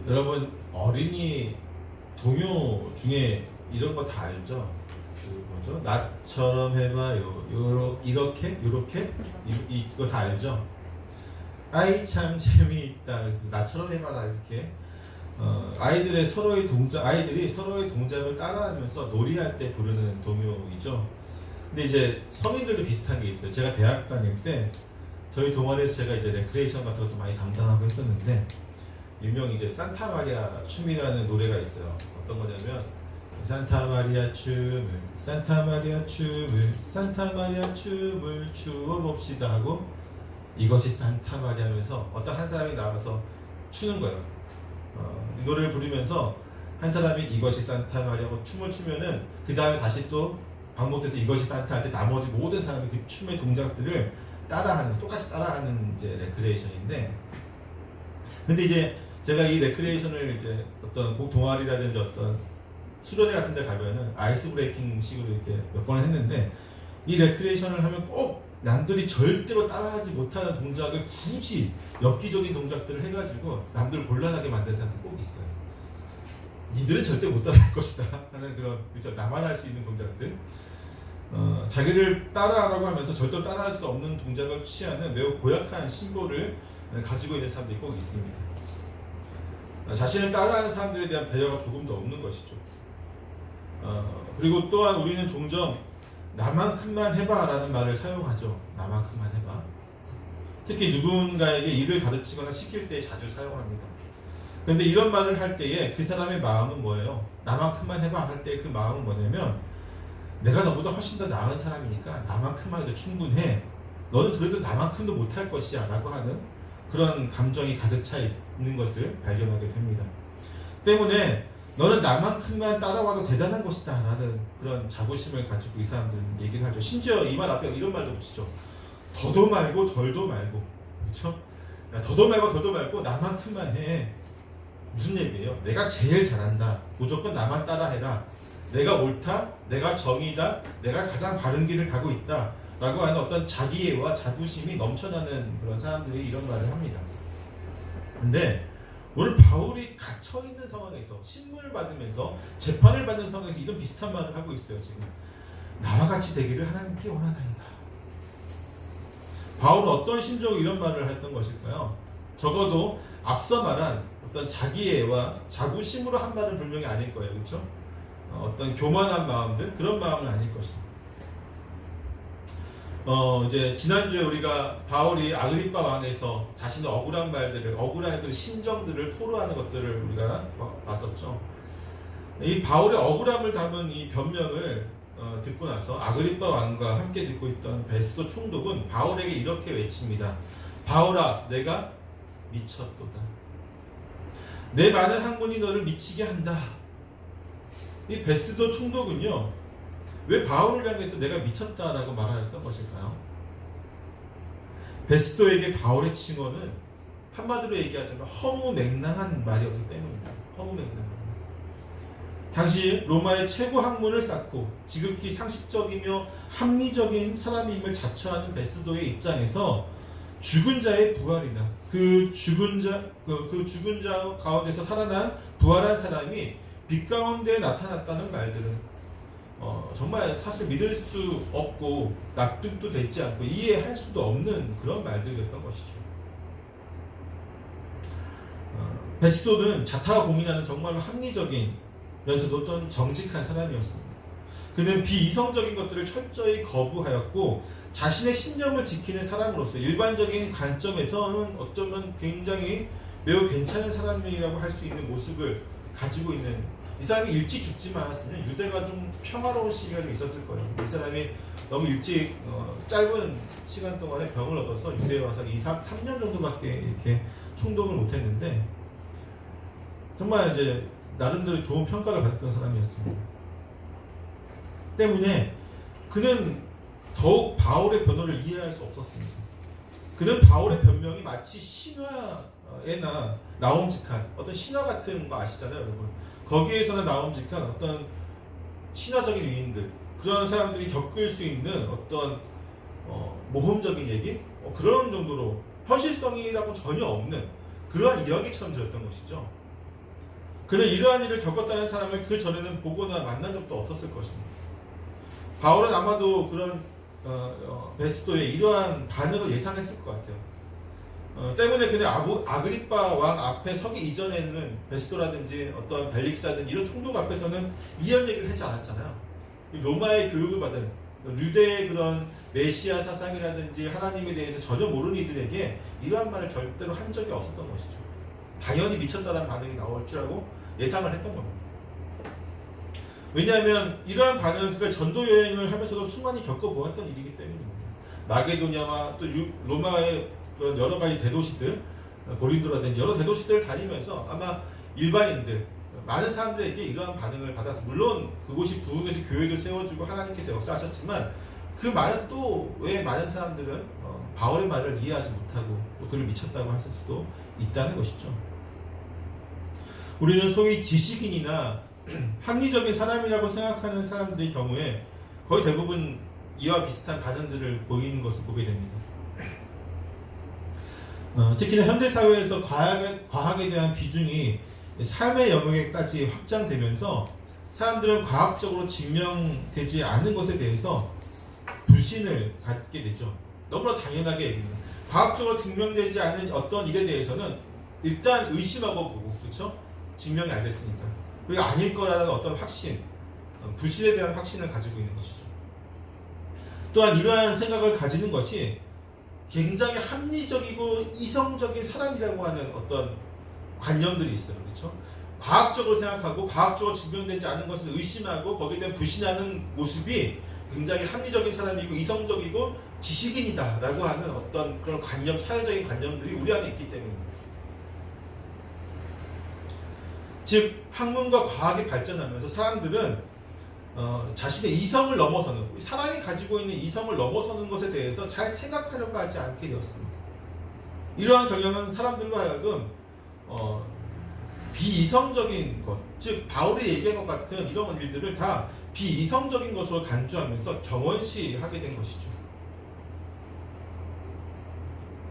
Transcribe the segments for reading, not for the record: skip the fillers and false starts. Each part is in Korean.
여러분 어린이 동요 중에 이런 거 다 알죠? 뭐죠? 나처럼 해봐요. 이렇게 이거 다 알죠? 아이 참 재미있다. 나처럼 해봐라 이렇게. 아이들이 서로의 동작을 따라하면서 놀이할 때 부르는 동요이죠. 근데 이제 성인들도 비슷한 게 있어요. 제가 대학 다닐 때 저희 동아리에서 제가 이제 레크레이션 같은 것도 많이 담당하고 했었는데, 유명 이제 산타 마리아 춤이라는 노래가 있어요. 어떤 거냐면 산타 마리아 춤을 추어 봅시다 하고 이것이 산타 마리아 하면서 어떤 한 사람이 나와서 추는 거예요. 이 노래를 부르면서 한 사람이 이것이 산타 마리아고 춤을 추면은 그 다음에 다시 또 반복돼서 이것이 산타 할 때 나머지 모든 사람이 그 춤의 동작들을 똑같이 따라하는 이제 레크레이션인데, 근데 이제 제가 이 레크레이션을 이제 어떤 동아리라든지 어떤 수련회 같은 데 가면은 아이스 브레이킹 식으로 이렇게 몇 번 했는데, 이 레크레이션을 하면 꼭 남들이 절대로 따라하지 못하는 동작을 굳이 엽기적인 동작들을 해가지고 남들 곤란하게 만드는 사람들이 꼭 있어요. 니들은 절대 못 따라할 것이다 하는 그런, 그렇죠, 나만 할 수 있는 동작들, 자기를 따라하라고 하면서 절대 따라할 수 없는 동작을 취하는 매우 고약한 신조를 가지고 있는 사람들이 꼭 있습니다. 자신을 따라하는 사람들에 대한 배려가 조금도 없는 것이죠. 그리고 또한 우리는 종종 나만큼만 해봐 라는 말을 사용하죠. 나만큼만 해봐. 특히 누군가에게 일을 가르치거나 시킬 때 자주 사용합니다. 그런데 이런 말을 할 때에 그 사람의 마음은 뭐예요? 나만큼만 해봐 할 때 그 마음은 뭐냐면, 내가 너보다 훨씬 더 나은 사람이니까 나만큼만 해도 충분해, 너는 그래도 나만큼도 못할 것이야 라고 하는 그런 감정이 가득 차 있는 것을 발견하게 됩니다. 때문에 너는 나만큼만 따라와도 대단한 것이다 라는 그런 자부심을 가지고 이 사람들은 얘기를 하죠. 심지어 이 말 앞에 이런 말도 붙이죠. 더도 말고 덜도 말고, 그렇죠? 더도 말고 덜도 말고 나만큼만 해. 무슨 얘기예요? 내가 제일 잘한다, 무조건 나만 따라해라, 내가 옳다, 내가 정의다, 내가 가장 바른 길을 가고 있다 라고 하는 어떤 자기애와 자부심이 넘쳐나는 그런 사람들이 이런 말을 합니다. 근데 오늘 바울이 갇혀있는 상황에서, 신문을 받으면서 재판을 받는 상황에서 이런 비슷한 말을 하고 있어요. 지금 나와 같이 되기를 하나님께 원하나이다. 바울은 어떤 심정으로 이런 말을 했던 것일까요? 적어도 앞서 말한 어떤 자기애와 자부심으로 한 말은 분명히 아닐 거예요. 그렇죠? 어떤 교만한 마음들, 그런 마음은 아닐 것입니다. 이제 지난주에 우리가 바울이 아그리빠 왕에서 자신의 억울한 말들을, 억울한 그 심정들을 토로하는 것들을 우리가 봤었죠. 이 바울의 억울함을 담은 이 변명을 듣고 나서 아그리빠 왕과 함께 듣고 있던 베스도 총독은 바울에게 이렇게 외칩니다. 바울아, 내가 미쳤도다. 내 많은 학문이 너를 미치게 한다. 이 베스도 총독은요, 왜 바울을 향해서 내가 미쳤다라고 말하였던 것일까요? 베스도에게 바울의 칭호는 한마디로 얘기하자면 허무맹랑한 말이었기 때문입니다. 허무맹랑한. 당시 로마의 최고 학문을 쌓고 지극히 상식적이며 합리적인 사람임을 자처하는 베스도의 입장에서 죽은 자의 부활이나 그 죽은 자 가운데서 살아난 부활한 사람이 빛 가운데 나타났다는 말들은 정말 사실 믿을 수 없고 납득도 되지 않고 이해할 수도 없는 그런 말들이었던 것이죠. 베스도는 자타가 고민하는 정말로 합리적인 면서도 어떤 정직한 사람이었습니다. 그는 비이성적인 것들을 철저히 거부하였고 자신의 신념을 지키는 사람으로서 일반적인 관점에서는 어쩌면 굉장히 매우 괜찮은 사람이라고 할 수 있는 모습을 가지고 있는, 이 사람이 일찍 죽지만 않았으면 유대가 좀 평화로운 시기가 좀 있었을 거예요. 이 사람이 너무 일찍 짧은 시간 동안에 병을 얻어서 유대에 와서 3년 정도밖에 이렇게 총독을 못했는데 정말 이제 나름대로 좋은 평가를 받았던 사람이었습니다. 때문에 그는 더욱 바울의 변호를 이해할 수 없었습니다. 그는 바울의 변명이 마치 신화에나 나옴직한 어떤 신화 같은 거 아시잖아요, 여러분. 거기에서나 나옴직한 어떤 신화적인 위인들, 그런 사람들이 겪을 수 있는 어떤 모험적인 얘기, 그런 정도로 현실성이라고 전혀 없는 그러한 이야기처럼 들었던 것이죠. 그는 이러한 일을 겪었다는 사람을 그 전에는 보거나 만난 적도 없었을 것입니다. 바울은 아마도 그런 베스토의 이러한 반응을 예상했을 것 같아요. 때문에 그는 아그리빠 왕 앞에 서기 이전에는 베스토라든지 어떤 벨릭스라든지 이런 총독 앞에서는 이런 얘기를 하지 않았잖아요. 로마의 교육을 받은 유대의 그런 메시아 사상이라든지 하나님에 대해서 전혀 모르는 이들에게 이러한 말을 절대로 한 적이 없었던 것이죠. 당연히 미쳤다는 반응이 나올 줄 알고 예상을 했던 겁니다. 왜냐하면 이러한 반응은 그가 전도 여행을 하면서도 수많이 겪어보았던 일이기 때문입니다. 마게도냐와 또 로마의 그런 여러 가지 대도시들, 고린도라든지 여러 대도시들을 다니면서 아마 일반인들, 많은 사람들에게 이러한 반응을 받아서, 물론 그곳이 부흥에서 교회도 세워주고 하나님께서 역사하셨지만 그 많은 또 왜 많은 사람들은 바울의 말을 이해하지 못하고 또 그를 미쳤다고 하실 수도 있다는 것이죠. 우리는 소위 지식인이나 합리적인 사람이라고 생각하는 사람들의 경우에 거의 대부분 이와 비슷한 반응들을 보이는 것을 보게 됩니다. 특히나 현대사회에서 과학에 대한 비중이 삶의 영역에까지 확장되면서 사람들은 과학적으로 증명되지 않은 것에 대해서 불신을 갖게 되죠. 너무나 당연하게 얘기합니다. 과학적으로 증명되지 않은 어떤 일에 대해서는 일단 의심하고 보고, 그렇죠? 증명이 안 됐으니까. 그리고 아닐 거라는 어떤 확신, 불신에 대한 확신을 가지고 있는 것이죠. 또한 이러한 생각을 가지는 것이 굉장히 합리적이고 이성적인 사람이라고 하는 어떤 관념들이 있어요. 그렇죠? 과학적으로 생각하고 과학적으로 증명되지 않은 것을 의심하고 거기에 대한 불신하는 모습이 굉장히 합리적인 사람이고 이성적이고 지식인이다라고 하는 어떤 그런 관념, 사회적인 관념들이 우리 안에 있기 때문입니다. 즉 학문과 과학이 발전하면서 사람들은 자신의 이성을 넘어서는, 사람이 가지고 있는 이성을 넘어서는 것에 대해서 잘 생각하려고 하지 않게 되었습니다. 이러한 경향은 사람들로 하여금 비이성적인 것, 즉 바울이 얘기한 것 같은 이런 일들을 다 비이성적인 것으로 간주하면서 경원시하게 된 것이죠.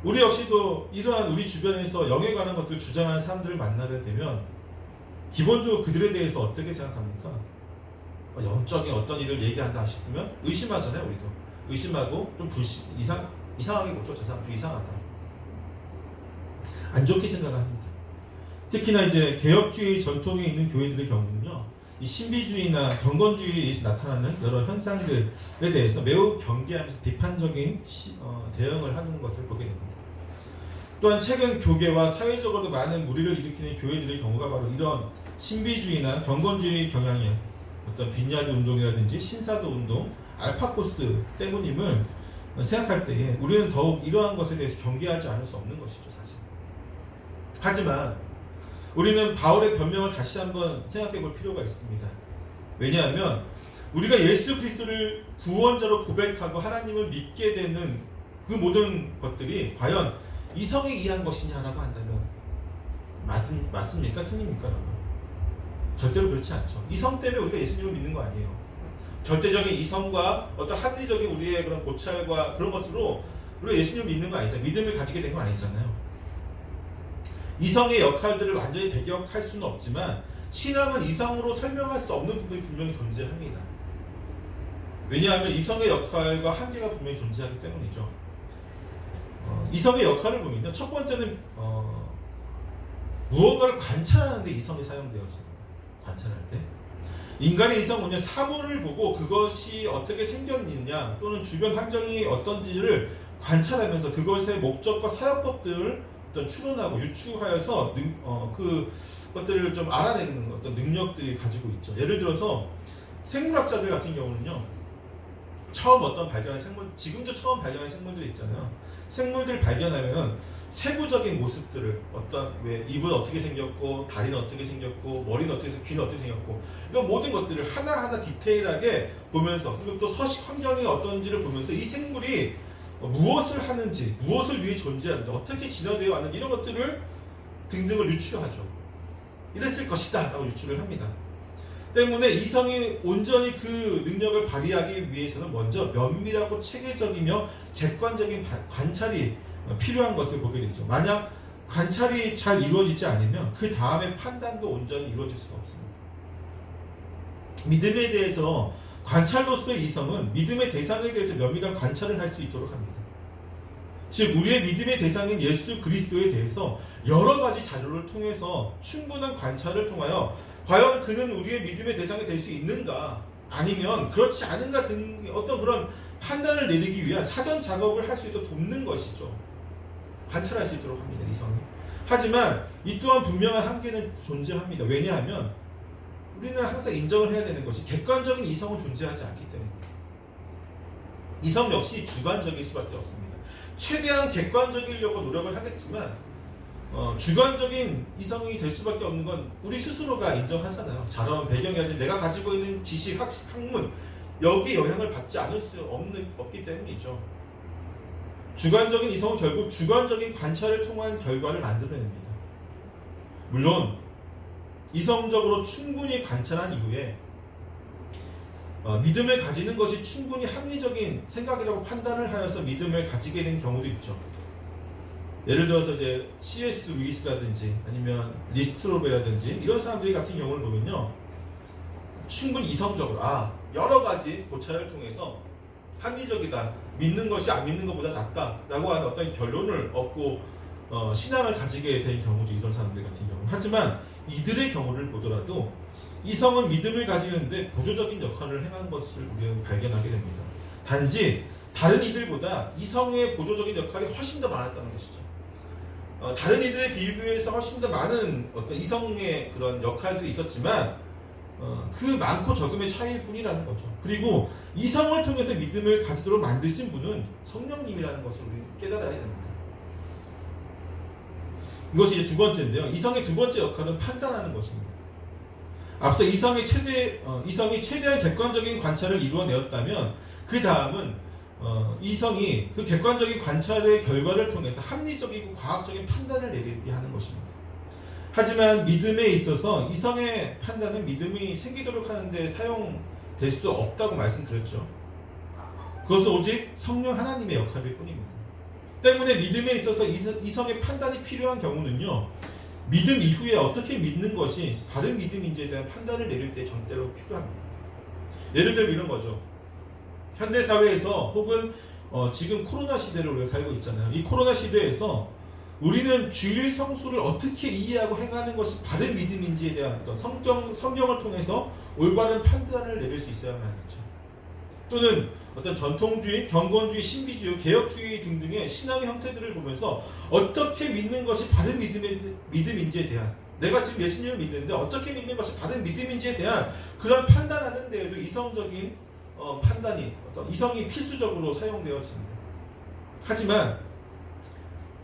우리 역시도 이러한 우리 주변에서 영에 관한 것들을 주장하는 사람들을 만나게 되면 기본적으로 그들에 대해서 어떻게 생각합니까? 영적인 어떤 일을 얘기한다 싶으면 의심하잖아요. 우리도 의심하고 좀 이상하게 보죠. 저 사람 좀 이상하다, 안 좋게 생각합니다. 특히나 이제 개혁주의 전통에 있는 교회들의 경우는요, 이 신비주의나 경건주의에서 나타나는 여러 현상들에 대해서 매우 경계하면서 비판적인 대응을 하는 것을 보게 됩니다. 또한 최근 교계와 사회적으로도 많은 무리를 일으키는 교회들의 경우가 바로 이런 신비주의나 경건주의 경향의 어떤 빈야드 운동이라든지 신사도 운동, 알파코스 때문임을 생각할 때에 우리는 더욱 이러한 것에 대해서 경계하지 않을 수 없는 것이죠, 사실. 하지만 우리는 바울의 변명을 다시 한번 생각해 볼 필요가 있습니다. 왜냐하면 우리가 예수 그리스도를 구원자로 고백하고 하나님을 믿게 되는 그 모든 것들이 과연 이성에 의한 것이냐라고 한다면 맞습니까? 틀립니까? 절대로 그렇지 않죠. 이성 때문에 우리가 예수님을 믿는 거 아니에요. 절대적인 이성과 어떤 합리적인 우리의 그런 고찰과 그런 것으로 우리가 예수님을 믿는 거 아니잖아요. 믿음을 가지게 된 거 아니잖아요. 이성의 역할들을 완전히 배격할 수는 없지만 신앙은 이성으로 설명할 수 없는 부분이 분명히 존재합니다. 왜냐하면 이성의 역할과 한계가 분명히 존재하기 때문이죠. 이성의 역할을 보면요, 첫 번째는 무언가를 관찰하는 데 이성이 사용되어집니다. 관찰할 때 인간의 이성은요, 사물을 보고 그것이 어떻게 생겼느냐 또는 주변 환경이 어떤지를 관찰하면서 그것의 목적과 사용법들을 어떤 추론하고 유추하여서 그것들을 좀 알아내는 어떤 능력들이 가지고 있죠. 예를 들어서 생물학자들 같은 경우는요, 처음 어떤 발견한 생물, 지금도 처음 발견한 생물들이 있잖아요. 생물들 발견하면 세부적인 모습들을 왜 입은 어떻게 생겼고 다리는 어떻게 생겼고 머리는 어떻게 생겼고 귀는 어떻게 생겼고 이런 모든 것들을 하나하나 디테일하게 보면서, 그리고 또 서식 환경이 어떤지를 보면서 이 생물이 무엇을 하는지, 무엇을 위해 존재하는지, 어떻게 진화되어 왔는지 이런 것들을 등등을 유추하죠. 이랬을 것이다 라고 유추를 합니다. 때문에 이성이 온전히 그 능력을 발휘하기 위해서는 먼저 면밀하고 체계적이며 객관적인 관찰이 필요한 것을 보게 되죠. 만약 관찰이 잘 이루어지지 않으면 그 다음에 판단도 온전히 이루어질 수가 없습니다. 믿음에 대해서 관찰로서의 이성은 믿음의 대상에 대해서 면밀한 관찰을 할 수 있도록 합니다. 즉 우리의 믿음의 대상인 예수 그리스도에 대해서 여러 가지 자료를 통해서 충분한 관찰을 통하여 과연 그는 우리의 믿음의 대상이 될 수 있는가 아니면 그렇지 않은가 등 어떤 그런 판단을 내리기 위한 사전 작업을 할 수 있도록 돕는 것이죠. 관찰할 수 있도록 합니다. 이성이. 하지만 이 또한 분명한 한계는 존재합니다. 왜냐하면 우리는 항상 인정을 해야 되는 것이 객관적인 이성은 존재하지 않기 때문입니다. 이성 역시 주관적일 수밖에 없습니다. 최대한 객관적이려고 노력을 하겠지만 주관적인 이성이 될 수밖에 없는 건 우리 스스로가 인정하잖아요. 자라온 배경이라든지 내가 가지고 있는 지식, 학문 여기에 영향을 받지 않을 수 없기 때문이죠. 주관적인 이성은 결국 주관적인 관찰을 통한 결과를 만들어냅니다. 물론 이성적으로 충분히 관찰한 이후에 믿음을 가지는 것이 충분히 합리적인 생각이라고 판단을 하여서 믿음을 가지게 된 경우도 있죠. 예를 들어서 이제 C.S. 루이스라든지 아니면 리스트로베라든지 이런 사람들 같은 경우를 보면요, 충분히 이성적으로 여러 가지 고찰을 통해서 합리적이다, 믿는 것이 안 믿는 것보다 낫다라고 하는 어떤 결론을 얻고 신앙을 가지게 된 경우죠. 이런 사람들 같은 경우. 하지만 이들의 경우를 보더라도 이성은 믿음을 가지는데 보조적인 역할을 행한 것을 우리는 발견하게 됩니다. 단지 다른 이들보다 이성의 보조적인 역할이 훨씬 더 많았다는 것이죠. 다른 이들에 비교해서 훨씬 더 많은 어떤 이성의 그런 역할들이 있었지만 그 많고 적음의 차이일 뿐이라는 거죠. 그리고 이성을 통해서 믿음을 가지도록 만드신 분은 성령님이라는 것을 우리는 깨달아야 됩니다. 이것이 이제 두 번째인데요. 이성의 두 번째 역할은 판단하는 것입니다. 앞서 이성이 최대한 객관적인 관찰을 이루어내었다면 그 다음은 이성이 그 객관적인 관찰의 결과를 통해서 합리적이고 과학적인 판단을 내리게 하는 것입니다. 하지만 믿음에 있어서 이성의 판단은 믿음이 생기도록 하는데 사용될 수 없다고 말씀드렸죠. 그것은 오직 성령 하나님의 역할일 뿐입니다. 때문에 믿음에 있어서 이성의 판단이 필요한 경우는요, 믿음 이후에 어떻게 믿는 것이 바른 믿음인지에 대한 판단을 내릴 때 전대로 필요합니다. 예를 들면 이런 거죠. 현대사회에서 혹은 지금 코로나 시대를 우리가 살고 있잖아요. 이 코로나 시대에서 우리는 주일 성수를 어떻게 이해하고 행하는 것이 바른 믿음인지에 대한 어떤 성경을 통해서 올바른 판단을 내릴 수 있어야만 하겠죠. 또는 어떤 전통주의, 경건주의, 신비주의, 개혁주의 등등의 신앙의 형태들을 보면서 어떻게 믿는 것이 바른 믿음인지에 대한, 내가 지금 예수님을 믿는데 어떻게 믿는 것이 바른 믿음인지에 대한 그런 판단하는 데에도 이성적인 판단이, 어떤 이성이 필수적으로 사용되어집니다. 하지만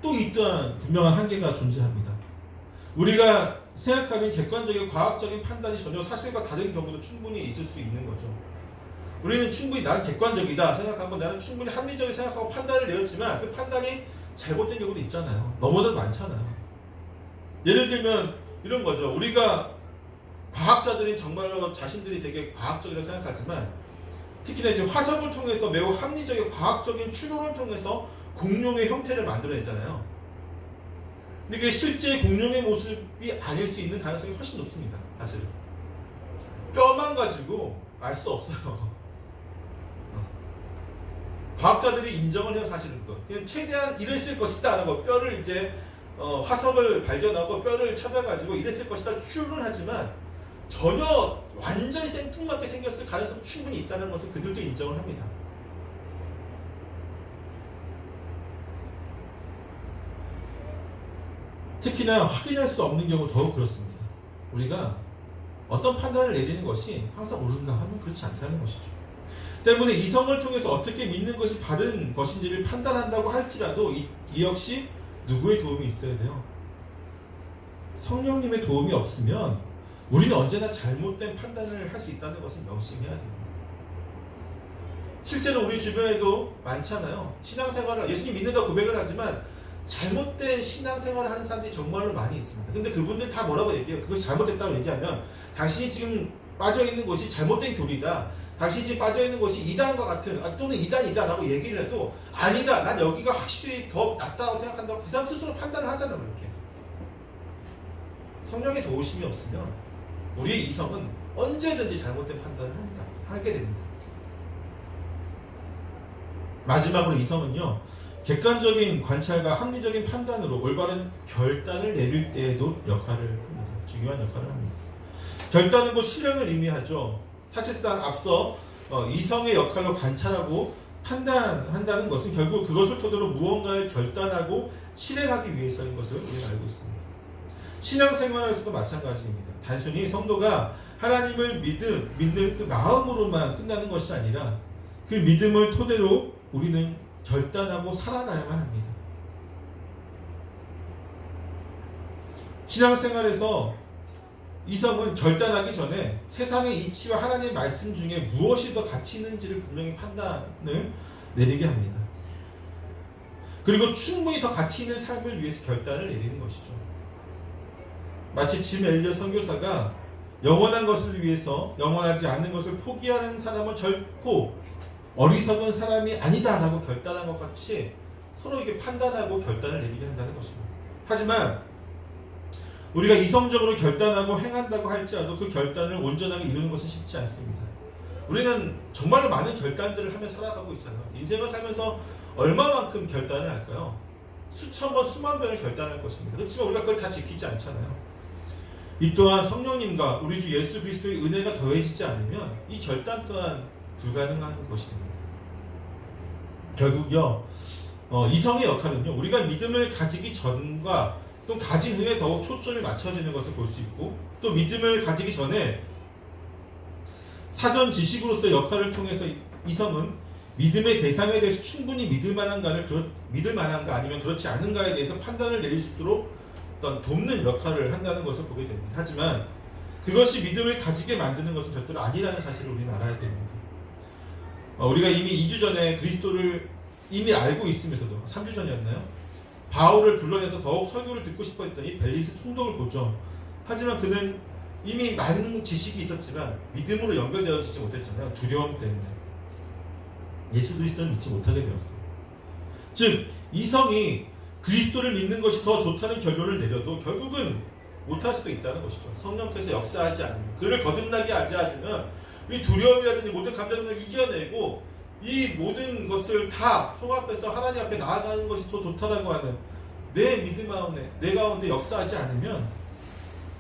또 이 또한 분명한 한계가 존재합니다. 우리가 생각하는 객관적인 과학적인 판단이 전혀 사실과 다른 경우도 충분히 있을 수 있는 거죠. 우리는 충분히 나는 객관적이다 생각하고 나는 충분히 합리적이게 생각하고 판단을 내렸지만 그 판단이 잘못된 경우도 있잖아요. 너무나도 많잖아요. 예를 들면 이런 거죠. 우리가 과학자들이 정말로 자신들이 되게 과학적이라고 생각하지만 특히나 이제 화석을 통해서 매우 합리적인 과학적인 추론을 통해서 공룡의 형태를 만들어냈잖아요. 근데 그게 실제 공룡의 모습이 아닐 수 있는 가능성이 훨씬 높습니다. 사실은 뼈만 가지고 알 수 없어요. 과학자들이 인정을 해요. 사실은 그냥 최대한 이랬을 것이다 라고 뼈를 이제 화석을 발견하고 뼈를 찾아가지고 이랬을 것이다 추론을 하지만 전혀 완전히 생뚱맞게 생겼을 가능성이 충분히 있다는 것을 그들도 인정을 합니다. 특히나 확인할 수 없는 경우 더욱 그렇습니다. 우리가 어떤 판단을 내리는 것이 항상 옳은가 하면 그렇지 않다는 것이죠. 때문에 이성을 통해서 어떻게 믿는 것이 바른 것인지를 판단한다고 할지라도 이 역시 누구의 도움이 있어야 돼요? 성령님의 도움이 없으면 우리는 언제나 잘못된 판단을 할 수 있다는 것을 명심해야 됩니다. 실제로 우리 주변에도 많잖아요. 신앙생활을 예수님 믿는다고 고백을 하지만 잘못된 신앙생활을 하는 사람들이 정말로 많이 있습니다. 근데 그분들 다 뭐라고 얘기해요? 그것이 잘못됐다고 얘기하면 당신이 지금 빠져있는 것이 잘못된 교리다, 당신이 지금 빠져있는 곳이 이단과 같은 또는 이단이다라고 얘기를 해도 아니다, 난 여기가 확실히 더 낫다고 생각한다고 그 사람 스스로 판단을 하잖아요. 이렇게 성령의 도우심이 없으면 우리의 이성은 언제든지 잘못된 판단을 하게 됩니다. 마지막으로 이성은요, 객관적인 관찰과 합리적인 판단으로 올바른 결단을 내릴 때에도 역할을 합니다. 중요한 역할을 합니다. 결단은 곧 실행을 의미하죠. 사실상 앞서 이성의 역할로 관찰하고 판단한다는 것은 결국 그것을 토대로 무언가를 결단하고 실행하기 위해서인 것을 우리는 알고 있습니다. 신앙생활에서도 마찬가지입니다. 단순히 성도가 하나님을 믿는 그 마음으로만 끝나는 것이 아니라 그 믿음을 토대로 우리는 결단하고 살아가야만 합니다. 신앙생활에서 이성은 결단하기 전에 세상의 이치와 하나님의 말씀 중에 무엇이 더 가치 있는지를 분명히 판단을 내리게 합니다. 그리고 충분히 더 가치 있는 삶을 위해서 결단을 내리는 것이죠. 마치 짐 엘리엇 선교사가 영원한 것을 위해서 영원하지 않는 것을 포기하는 사람은 결코 어리석은 사람이 아니다라고 결단한 것 같이 서로 이게 판단하고 결단을 내리게 한다는 것입니다. 하지만 우리가 이성적으로 결단하고 행한다고 할지라도 그 결단을 온전하게 이루는 것은 쉽지 않습니다. 우리는 정말로 많은 결단들을 하며 살아가고 있잖아요. 인생을 살면서 얼마만큼 결단을 할까요? 수천 번, 수만 번을 결단할 것입니다. 그렇지만 우리가 그걸 다 지키지 않잖아요. 이 또한 성령님과 우리 주 예수 그리스도의 은혜가 더해지지 않으면 이 결단 또한 불가능한 것이 됩니다. 결국요, 이성의 역할은요, 우리가 믿음을 가지기 전과 또 가진 후에 더욱 초점이 맞춰지는 것을 볼 수 있고, 또 믿음을 가지기 전에 사전 지식으로서의 역할을 통해서 이성은 믿음의 대상에 대해서 충분히 믿을 만한가 아니면 그렇지 않은가에 대해서 판단을 내릴 수 있도록 어떤 돕는 역할을 한다는 것을 보게 됩니다. 하지만 그것이 믿음을 가지게 만드는 것은 절대로 아니라는 사실을 우리는 알아야 됩니다. 우리가 이미 2주 전에 그리스도를 이미 알고 있으면서도 3주 전이었나요? 바울을 불러내서 더욱 설교를 듣고 싶어 했더니 벨리스 총독을 보죠. 하지만 그는 이미 많은 지식이 있었지만 믿음으로 연결되어지지 못했잖아요. 두려움 때문에. 예수 그리스도를 믿지 못하게 되었어요. 즉 이성이 그리스도를 믿는 것이 더 좋다는 결론을 내려도 결국은 못할 수도 있다는 것이죠. 성령께서 역사하지 않으면, 그를 거듭나게 하지 않으면 이 두려움이라든지 모든 감정을 이겨내고 이 모든 것을 다 통합해서 하나님 앞에 나아가는 것이 더 좋다라고 하는 내 믿음 가운데, 내 가운데 역사하지 않으면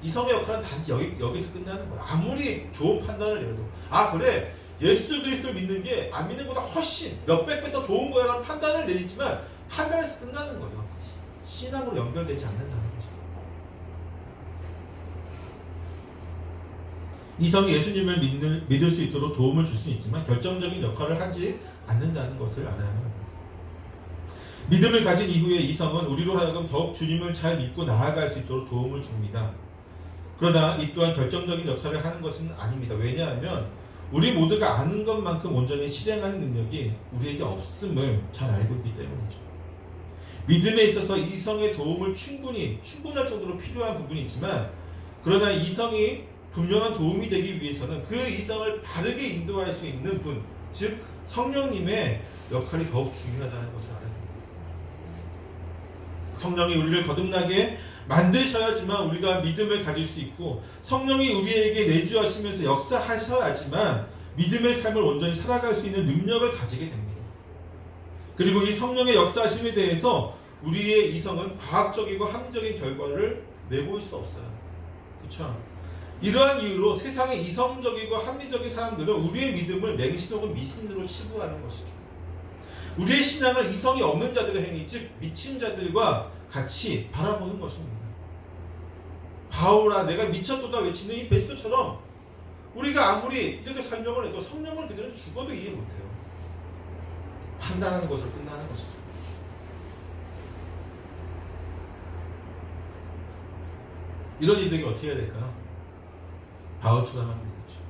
이성의 역할은 단지 여기서 끝나는 거야. 아무리 좋은 판단을 내려도 그래, 예수 그리스도를 믿는 게 안 믿는 것보다 훨씬 몇백 배 더 좋은 거야 라는 판단을 내리지만 판단에서 끝나는 거예요. 신앙으로 연결되지 않는다는 거죠. 이성이 예수님을 믿을 수 있도록 도움을 줄 수 있지만 결정적인 역할을 하지 않는다는 것을 알아야 합니다. 믿음을 가진 이후에 이성은 우리로 하여금 더욱 주님을 잘 믿고 나아갈 수 있도록 도움을 줍니다. 그러나 이 또한 결정적인 역할을 하는 것은 아닙니다. 왜냐하면 우리 모두가 아는 것만큼 온전히 실행하는 능력이 우리에게 없음을 잘 알고 있기 때문이죠. 믿음에 있어서 이성의 도움을 충분할 정도로 필요한 부분이 있지만, 그러나 이성이 분명한 도움이 되기 위해서는 그 이성을 바르게 인도할 수 있는 분, 즉 성령님의 역할이 더욱 중요하다는 것을 알아야 됩니다. 성령이 우리를 거듭나게 만드셔야지만 우리가 믿음을 가질 수 있고, 성령이 우리에게 내주하시면서 역사하셔야지만 믿음의 삶을 온전히 살아갈 수 있는 능력을 가지게 됩니다. 그리고 이 성령의 역사하심에 대해서 우리의 이성은 과학적이고 합리적인 결과를 내보일 수 없어요. 그렇죠? 이러한 이유로 세상의 이성적이고 합리적인 사람들은 우리의 믿음을 맹신 혹은 미신으로 치부하는 것이죠. 우리의 신앙을 이성이 없는 자들의 행위, 즉 미친 자들과 같이 바라보는 것입니다. 바울아 내가 미쳤도다 외치는 이 베스토처럼 우리가 아무리 이렇게 설명을 해도 성령을 그들은 죽어도 이해 못해요. 판단하는 것으로 끝나는 것이죠. 이런 이들에게 어떻게 해야 될까요? 바울처럼 하면 되겠죠.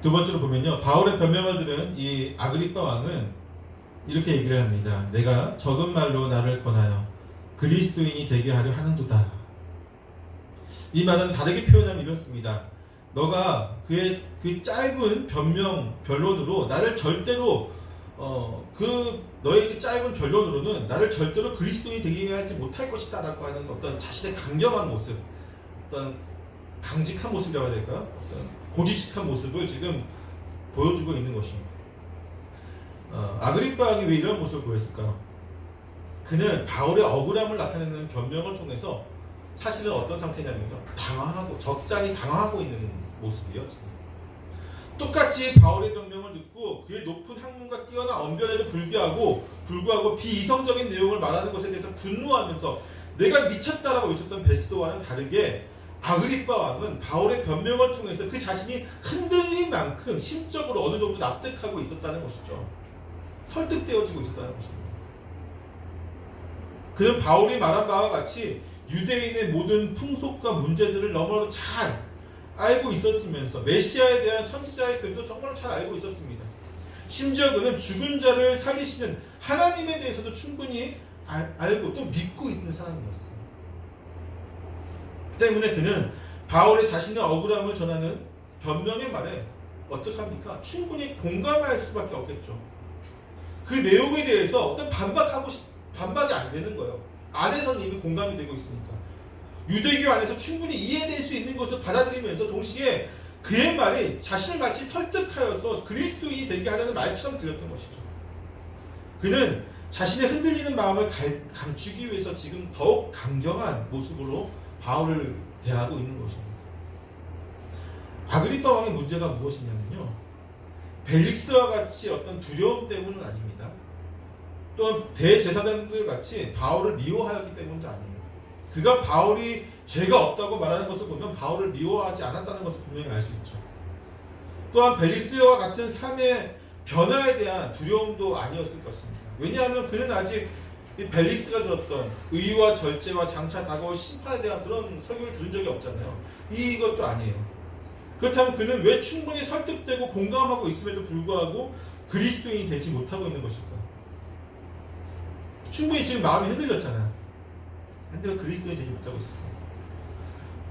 두 번째로 보면요, 바울의 변명을 들은 이 아그리빠 왕은 이렇게 얘기를 합니다. 내가 적은 말로 나를 권하여 그리스도인이 되게 하려 하는도다. 이 말은 다르게 표현하면 이렇습니다. 너가 그 짧은 변론으로 나를 절대로 너의 그 짧은 변론으로는 나를 절대로 그리스도인이 되게 하지 못할 것이다라고 하는 어떤 자신의 강경한 모습, 어떤 강직한 모습이라고 해야 될까요? 어떤 고지식한 모습을 지금 보여주고 있는 것입니다. 아그리파 왕이 왜 이런 모습을 보였을까요? 그는 바울의 억울함을 나타내는 변명을 통해서 사실은 어떤 상태냐면요, 당황하고 적잖이 당황하고 있는 모습이에요. 지금. 똑같이 바울의 변명을 듣고 그의 높은 학문과 뛰어난 언변에도 불구하고 비이성적인 내용을 말하는 것에 대해서 분노하면서 내가 미쳤다라고 외쳤던 베스도와는 다르게 아그리파 왕은 바울의 변명을 통해서 그 자신이 흔들린 만큼 심적으로 어느 정도 납득하고 있었다는 것이죠. 설득되어지고 있었다는 것입니다. 그는 바울이 말한 바와 같이 유대인의 모든 풍속과 문제들을 너무나도 잘 알고 있었으면서 메시아에 대한 선지자의 글도 정말 잘 알고 있었습니다. 심지어 그는 죽은 자를 살리시는 하나님에 대해서도 충분히 알고 또 믿고 있는 사람이었어요. 때문에 그는 바울의 자신의 억울함을 전하는 변명의 말에 어떻게 합니까? 충분히 공감할 수밖에 없겠죠. 그 내용에 대해서 어떤 반박이 안 되는 거예요. 안에서는 이미 공감이 되고 있으니까. 유대교 안에서 충분히 이해될 수 있는 것을 받아들이면서 동시에 그의 말이 자신을 마치 설득하여서 그리스도인이 되게 하려는 말처럼 들렸던 것이죠. 그는 자신의 흔들리는 마음을 감추기 위해서 지금 더욱 강경한 모습으로 바울을 대하고 있는 것입니다. 아그리파 왕의 문제가 무엇이냐면요, 벨릭스와 같이 어떤 두려움 때문은 아닙니다. 또한 대제사장들 같이 바울을 미워하였기 때문도 아니에요. 그가 바울이 죄가 없다고 말하는 것을 보면 바울을 미워하지 않았다는 것을 분명히 알 수 있죠. 또한 벨릭스와 같은 삶의 변화에 대한 두려움도 아니었을 것입니다. 왜냐하면 그는 아직 벨릭스가 들었던 의와 절제와 장차 다가올 심판에 대한 그런 설교를 들은 적이 없잖아요. 이것도 아니에요. 그렇다면 그는 왜 충분히 설득되고 공감하고 있음에도 불구하고 그리스도인이 되지 못하고 있는 것일까? 충분히 지금 마음이 흔들렸잖아요. 근데 그리스도인이 되지 못하고 있어요.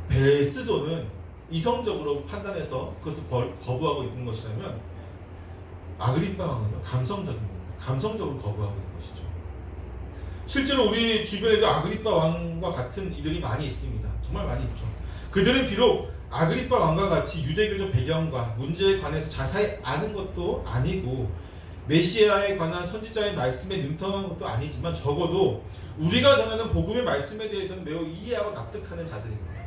베스도는 이성적으로 판단해서 그것을 거부하고 있는 것이라면 아그리파 왕은 감성적입니다. 감성적으로 거부하고 있는 것이죠. 실제로 우리 주변에도 아그리파 왕과 같은 이들이 많이 있습니다. 정말 많이 있죠. 그들은 비록 아그리파 왕과 같이 유대교적 배경과 문제에 관해서 자세히 아는 것도 아니고 메시아에 관한 선지자의 말씀에 능통한 것도 아니지만 적어도 우리가 전하는 복음의 말씀에 대해서는 매우 이해하고 납득하는 자들입니다.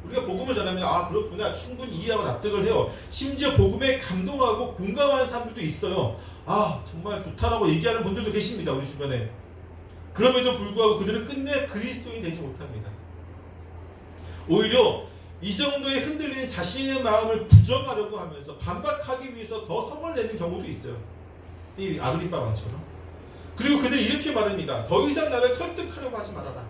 우리가 복음을 전하면 그렇구나 충분히 이해하고 납득을 해요. 심지어 복음에 감동하고 공감하는 사람들도 있어요. 정말 좋다라고 얘기하는 분들도 계십니다. 우리 주변에. 그럼에도 불구하고 그들은 끝내 그리스도인이 되지 못합니다. 오히려 이 정도의 흔들리는 자신의 마음을 부정하려고 하면서 반박하기 위해서 더 성을 내는 경우도 있어요. 이 아그리파 왕처럼. 그리고 그들이 이렇게 말합니다. 더 이상 나를 설득하려고 하지 말아라.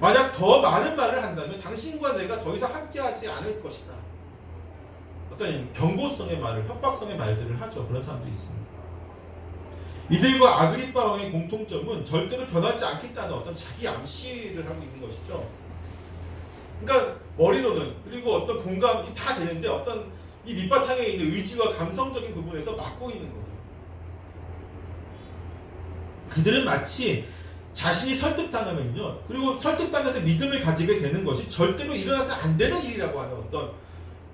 만약 더 많은 말을 한다면 당신과 내가 더 이상 함께하지 않을 것이다. 어떤 경고성의 말을, 협박성의 말들을 하죠. 그런 사람들이 있습니다. 이들과 아그리파 왕의 공통점은 절대로 변하지 않겠다는 어떤 자기 암시를 하고 있는 것이죠. 그러니까 머리로는, 그리고 어떤 공감이 다 되는데 어떤 이 밑바탕에 있는 의지와 감성적인 부분에서 막고 있는 거죠. 그들은 마치 자신이 설득당하면요, 그리고 설득당해서 믿음을 가지게 되는 것이 절대로 일어나서 안 되는 일이라고 하는 어떤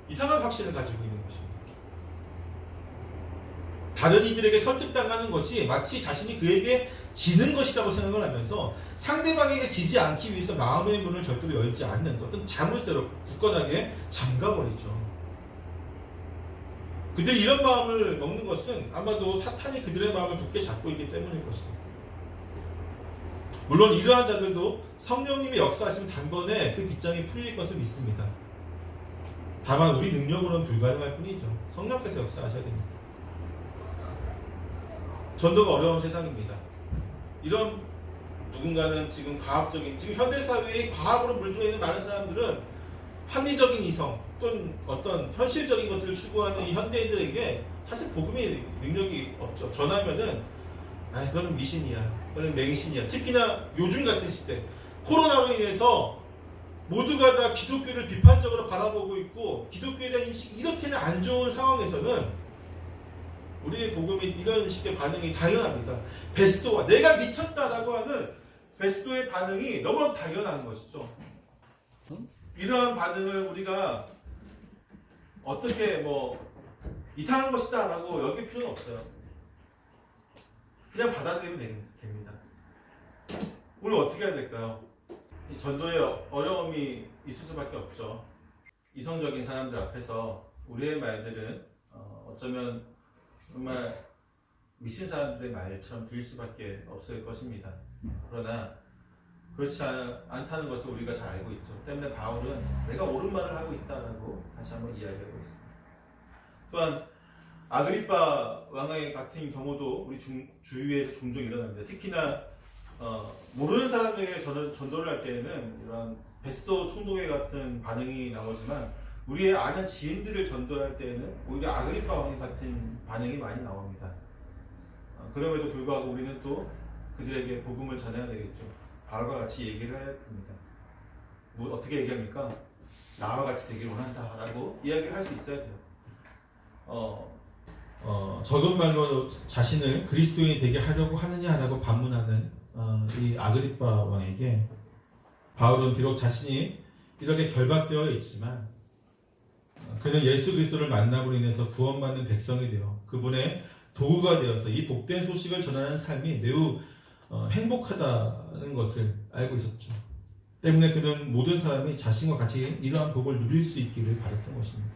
이상한 확신을 가지고 있는 것입니다. 다른 이들에게 설득당하는 것이 마치 자신이 그에게 지는 것이라고 생각을 하면서 상대방에게 지지 않기 위해서 마음의 문을 절대로 열지 않는 어떤 자물쇠로 굳건하게 잠가버리죠. 그들이 이런 마음을 먹는 것은 아마도 사탄이 그들의 마음을 굳게 잡고 있기 때문일 것입니다. 물론 이러한 자들도 성령님의 역사하시면 단번에 그 빗장이 풀릴 것을 믿습니다. 다만 우리 능력으로는 불가능할 뿐이죠. 성령께서 역사하셔야 됩니다. 전도가 어려운 세상입니다. 이런 누군가는 지금 지금 현대사회의 과학으로 물들어 있는 많은 사람들은 합리적인 이성 또는 어떤 현실적인 것들을 추구하는 이 현대인들에게 사실 복음의 능력이 없죠. 전하면은 그건 미신이야, 그건 맹신이야. 특히나 요즘 같은 시대, 코로나로 인해서 모두가 다 기독교를 비판적으로 바라보고 있고 기독교에 대한 인식이 이렇게는 안 좋은 상황에서는 우리의 복음이 이런 식의 반응이 당연합니다. 베스토와 내가 미쳤다라고 하는 베스토의 반응이 너무 당연한 것이죠. 이러한 반응을 우리가 어떻게 이상한 것이다 라고 여길 필요는 없어요. 그냥 받아들이면 됩니다. 우리 어떻게 해야 될까요? 이 전도에 어려움이 있을 수밖에 없죠. 이성적인 사람들 앞에서 우리의 말들은 어쩌면 정말 미친 사람들의 말처럼 들릴 수밖에 없을 것입니다. 그러나 그렇지 않다는 것을 우리가 잘 알고 있죠. 때문에 바울은 내가 옳은 말을 하고 있다라고 다시 한번 이야기하고 있습니다. 또한 아그리빠 왕의 같은 경우도 우리 주위에서 종종 일어납니다. 특히나 모르는 사람에게 전도를 할 때에는 이런 베스토 총독의 같은 반응이 나오지만 우리의 아는 지인들을 전도할 때에는 오히려 아그리빠 왕의 같은 반응이 많이 나옵니다. 그럼에도 불구하고 우리는 또 그들에게 복음을 전해야 되겠죠. 바울과 같이 얘기를 해야 됩니다. 어떻게 얘기합니까? 나와 같이 되길 원한다 라고 이야기를 할 수 있어야 돼요. 적은 말로 자신을 그리스도인이 되게 하려고 하느냐라고 반문하는 이 아그리빠 왕에게 바울은 비록 자신이 이렇게 결박되어 있지만 그는 예수 그리스도를 만남으로 인해서 구원받는 백성이 되어 그분의 도구가 되어서 이 복된 소식을 전하는 삶이 매우 행복하다는 것을 알고 있었죠. 때문에 그는 모든 사람이 자신과 같이 이러한 복을 누릴 수 있기를 바랐던 것입니다.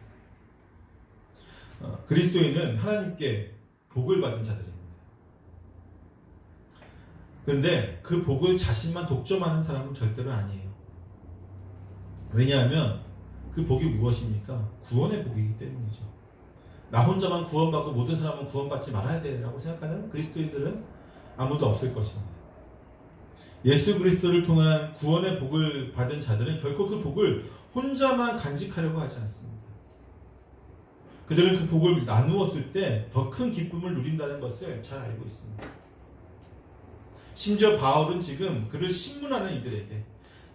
그리스도인은 하나님께 복을 받은 자들입니다. 그런데 그 복을 자신만 독점하는 사람은 절대로 아니에요. 왜냐하면 그 복이 무엇입니까? 구원의 복이기 때문이죠. 나 혼자만 구원받고 모든 사람은 구원받지 말아야 되라고 생각하는 그리스도인들은 아무도 없을 것입니다. 예수 그리스도를 통한 구원의 복을 받은 자들은 결코 그 복을 혼자만 간직하려고 하지 않습니다. 그들은 그 복을 나누었을 때 더 큰 기쁨을 누린다는 것을 잘 알고 있습니다. 심지어 바울은 지금 그를 신문하는 이들에게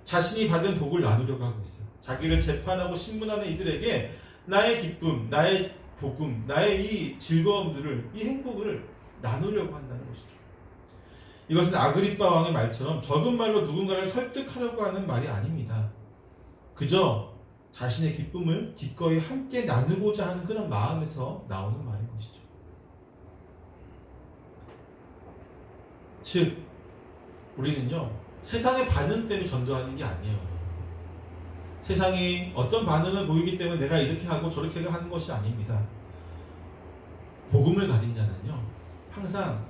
자신이 받은 복을 나누려고 하고 있어요. 자기를 재판하고 신문하는 이들에게 나의 기쁨, 나의 복음, 나의 이 즐거움들을, 이 행복을 나누려고 한다는 것이죠. 이것은 아그리빠 왕의 말처럼 적은 말로 누군가를 설득하려고 하는 말이 아닙니다. 그저 자신의 기쁨을 기꺼이 함께 나누고자 하는 그런 마음에서 나오는 말인 것이죠. 즉, 우리는요, 세상의 반응 때문에 전도하는 게 아니에요. 세상이 어떤 반응을 보이기 때문에 내가 이렇게 하고 저렇게 하는 것이 아닙니다. 복음을 가진 자는요, 항상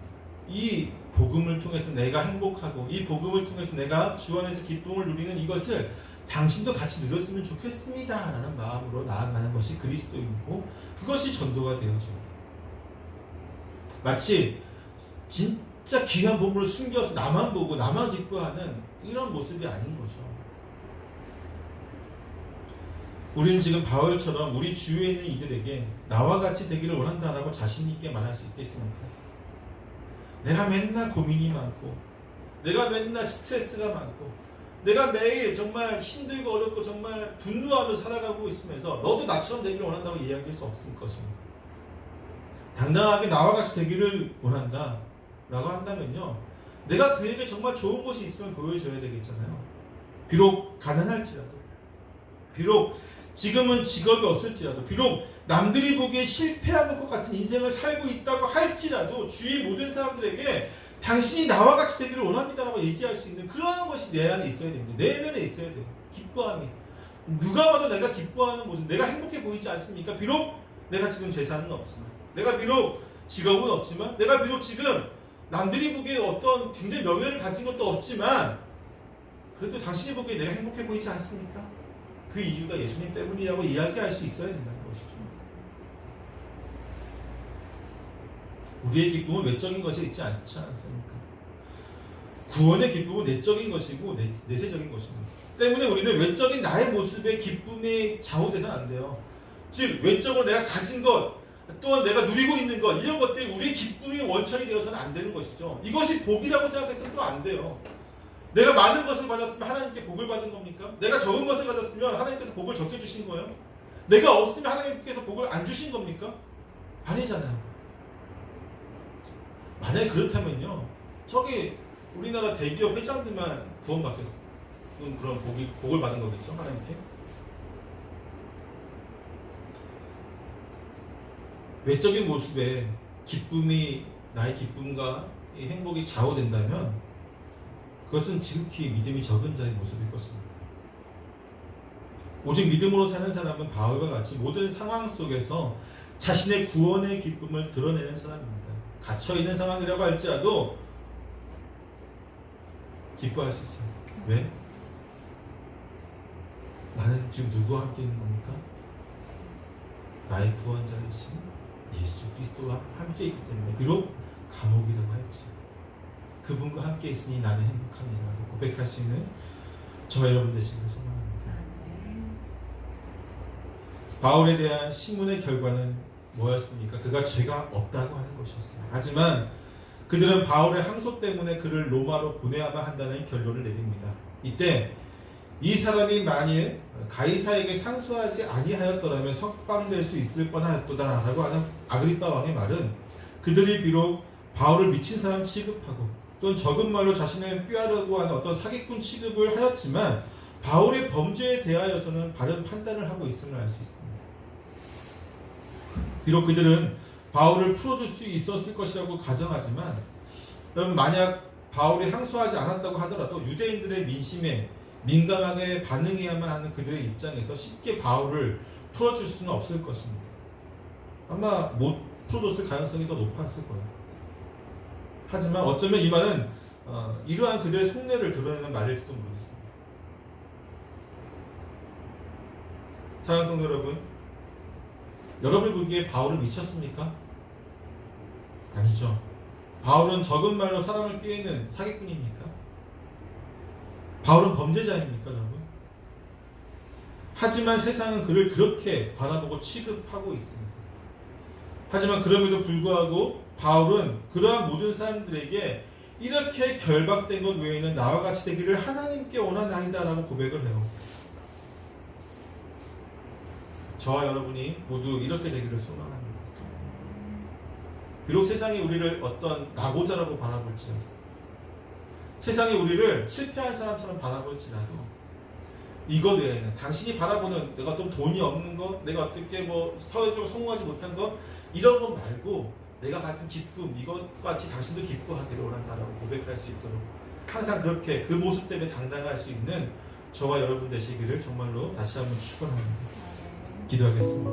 이 복음을 통해서 내가 행복하고 이 복음을 통해서 내가 주 안에서 기쁨을 누리는 이것을 당신도 같이 누렸으면 좋겠습니다 라는 마음으로 나아가는 것이 그리스도인이고 그것이 전도가 되어집니다. 마치 진짜 귀한 보물을 숨겨서 나만 보고 나만 기뻐하는 이런 모습이 아닌 거죠. 우리는 지금 바울처럼 우리 주위에 있는 이들에게 나와 같이 되기를 원한다라고 자신 있게 말할 수 있겠습니까? 내가 맨날 고민이 많고 내가 맨날 스트레스가 많고 내가 매일 정말 힘들고 어렵고 정말 분노하며 살아가고 있으면서 너도 나처럼 되기를 원한다고 이야기할 수 없을 것입니다. 당당하게 나와 같이 되기를 원한다 라고 한다면요, 내가 그에게 정말 좋은 것이 있으면 보여줘야 되겠잖아요. 비록 가난할지라도, 비록 지금은 직업이 없을지라도, 비록 남들이 보기에 실패하는 것 같은 인생을 살고 있다고 할지라도 주위 모든 사람들에게 당신이 나와 같이 되기를 원합니다라고 얘기할 수 있는 그러한 것이 내 안에 있어야 됩니다. 내면에 있어야 돼요. 기뻐함이. 누가 봐도 내가 기뻐하는 모습, 내가 행복해 보이지 않습니까? 비록 내가 지금 재산은 없지만, 내가 비록 직업은 없지만, 내가 비록 지금 남들이 보기에 어떤 굉장히 명예를 가진 것도 없지만 그래도 당신이 보기에 내가 행복해 보이지 않습니까? 그 이유가 예수님 때문이라고 이야기할 수 있어야 된다는 것이죠. 우리의 기쁨은 외적인 것이 있지 않지 않습니까? 구원의 기쁨은 내적인 것이고 내세적인 것입니다. 때문에 우리는 외적인 나의 모습의 기쁨에 좌우돼서는 안 돼요. 즉 외적으로 내가 가진 것, 또한 내가 누리고 있는 것, 이런 것들이 우리의 기쁨의 원천이 되어서는 안 되는 것이죠. 이것이 복이라고 생각해서는 또 안 돼요. 내가 많은 것을 가졌으면 하나님께 복을 받은 겁니까? 내가 적은 것을 가졌으면 하나님께서 복을 적게 주신 거예요? 내가 없으면 하나님께서 복을 안 주신 겁니까? 아니잖아요. 만약에 그렇다면요, 저기 우리나라 대기업 회장들만 구원받겠어요. 그런 복을 받은 거겠죠, 하나님께. 외적인 모습에 기쁨이, 나의 기쁨과 이 행복이 좌우된다면 그것은 지극히 믿음이 적은 자의 모습일 것입니다. 오직 믿음으로 사는 사람은 바울과 같이 모든 상황 속에서 자신의 구원의 기쁨을 드러내는 사람입니다. 갇혀있는 상황이라고 할지라도 기뻐할 수 있어요. 왜? 나는 지금 누구와 함께 있는 겁니까? 나의 구원자이신 예수 그리스도와 함께 있기 때문에, 비록 감옥이라고 할지 그분과 함께 있으니 나는 행복합니다 고백할 수 있는 저와 여러분 되시기를 소망합니다. 바울에 대한 신문의 결과는 뭐였습니까? 그가 죄가 없다고 하는 것이었어요. 하지만 그들은 바울의 항소 때문에 그를 로마로 보내야만 한다는 결론을 내립니다. 이때 이 사람이 만일 가이사에게 상소하지 아니하였더라면 석방될 수 있을 뻔하였도다 라고 하는 아그리빠 왕의 말은, 그들이 비록 바울을 미친 사람 취급하고 또는 적은 말로 자신을 꾀하려고 하는 어떤 사기꾼 취급을 하였지만 바울의 범죄에 대하여서는 바른 판단을 하고 있음을 알 수 있습니다. 비록 그들은 바울을 풀어줄 수 있었을 것이라고 가정하지만, 여러분, 만약 바울이 항소하지 않았다고 하더라도 유대인들의 민심에 민감하게 반응해야만 하는 그들의 입장에서 쉽게 바울을 풀어줄 수는 없을 것입니다. 아마 못 풀어줬을 가능성이 더 높았을 거예요. 하지만 어쩌면 이 말은 이러한 그들의 속내를 드러내는 말일지도 모르겠습니다. 사랑하는 성도 여러분, 여러분이 보기에 바울은 미쳤습니까? 아니죠. 바울은 적은 말로 사람을 꾀는 사기꾼입니까? 바울은 범죄자입니까, 여러분? 하지만 세상은 그를 그렇게 바라보고 취급하고 있습니다. 하지만 그럼에도 불구하고 바울은 그러한 모든 사람들에게 이렇게 결박된 것 외에는 나와 같이 되기를 하나님께 원하나이다 라고 고백을 해요. 저와 여러분이 모두 이렇게 되기를 소망합니다. 비록 세상이 우리를 어떤 낙오자라고 바라볼지라도, 세상이 우리를 실패한 사람처럼 바라볼지라도, 이것 외에는 당신이 바라보는 내가 좀 돈이 없는 것, 내가 어떻게 사회적으로 성공하지 못한 것, 이런 것 말고 내가 가진 기쁨, 이것 같이 당신도 기뻐하기를 원한다라고 고백할 수 있도록, 항상 그렇게 그 모습 때문에 당당할 수 있는 저와 여러분 되시기를 정말로 다시 한번 축원합니다. 기도하겠습니다.